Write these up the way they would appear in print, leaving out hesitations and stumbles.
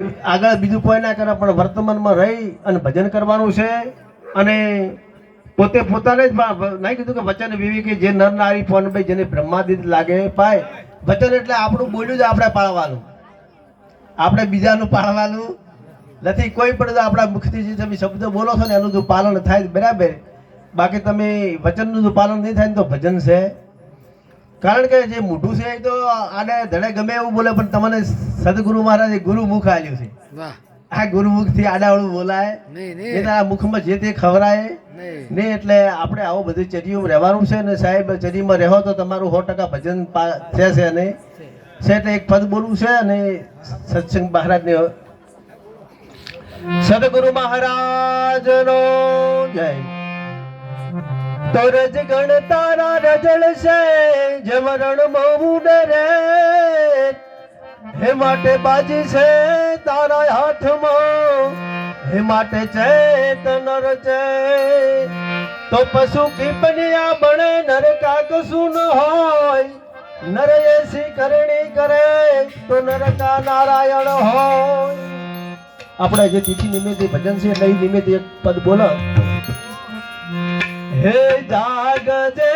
આગળ બીજું કોઈ ના કરે પણ વર્તમાનમાં રહી અને ભજન કરવાનું છે અને પોતે પોતાને જ નહીં કીધું કે વચન વિવેકી જે નર નારી ફોન ભાઈ જેને બ્રહ્માદિત લાગે પાય વચન એટલે આપણું બોલ્યું જ આપણે પાળવાનું, આપણે બીજાનું પાળવાનું નથી. કોઈ પણ આપણા મુખથી જે તમે શબ્દ બોલો છો ને એનું જો પાલન થાય બરાબર, બાકી તમે વચનનું જો પાલન નહીં થાય ને તો ભજન છે. કારણ કે જે મોઢું છે એ તો આને ધડે ગમે એવું બોલે પણ તમને સદગુરુ મહારાજે ગુરુમુખ આલ્યું છે. આ ગુરુમુખ થી આડાવડું બોલાય નહીં, આ મુખમાં જે તે ખવરાય નહીં. એટલે આપણે આવો બધી ચર્યામાં રહેવાનું છે ને સાહેબ, ચર્યામાં રહો તો તમારું 100% ભજન છે નહીં છે. એક પદ બોલવું છે અને સત્સંગ મહારાજને સદગુરુ મહારાજ નો જય. તો રજ ગણ તારા રજળ છે જમરણ મોવું ડરે, હે માટે બાજી છે તારા હાથમાં, હે માટે ચેતન રચે. તો પશુ કી બન્યા બને નર કાક સુન હોય, નર એસી કરણી કરે તો નરકા નારાયણ હોય. આપણે જે તિથિ નિમિત્તે ભજન છે એટલે નિમિત્તે એક પદ બોલો. હે જાગજે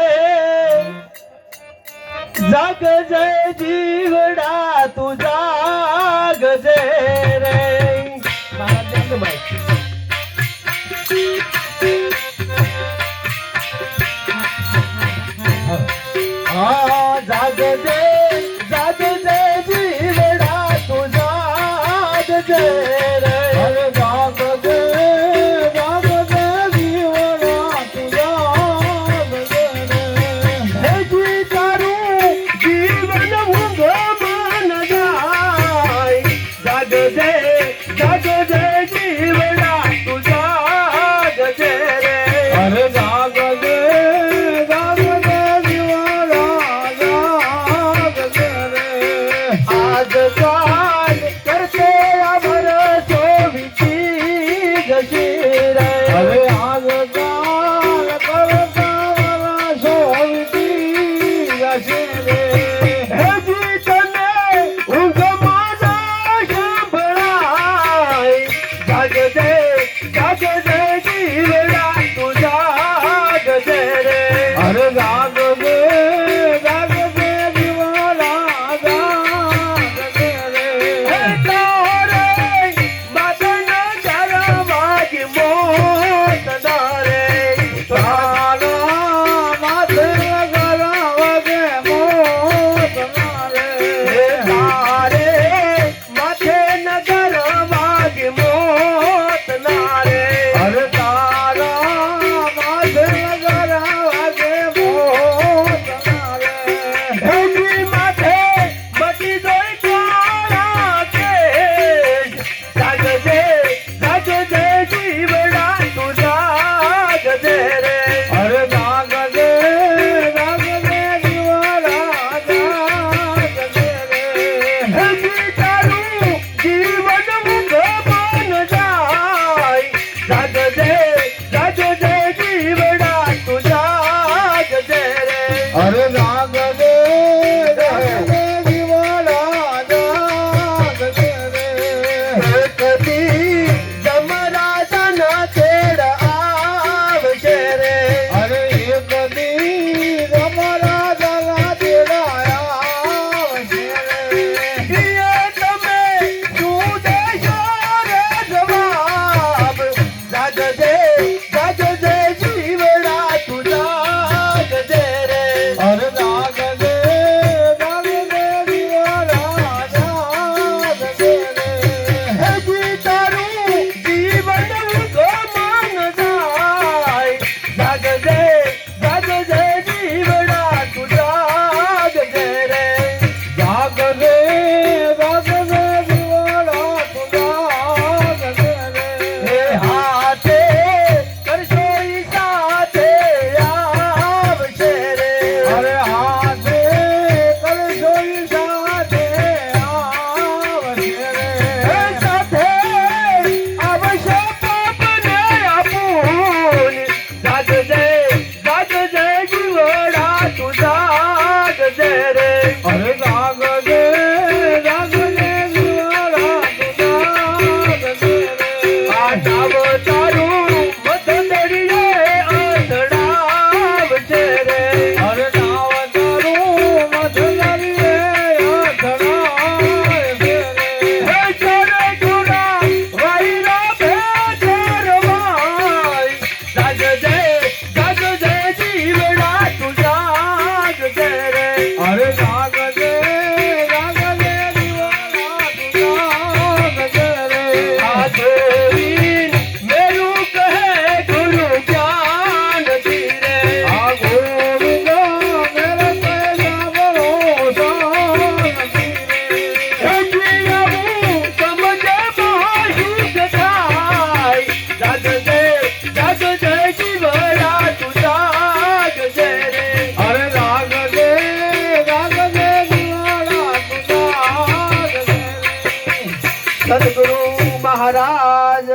જાગજે જીવડા તું જાગજે રે. હા જાગજે જાગજે જીવડા તું જાગજે રે. તારું સદગુરુ મહારાજ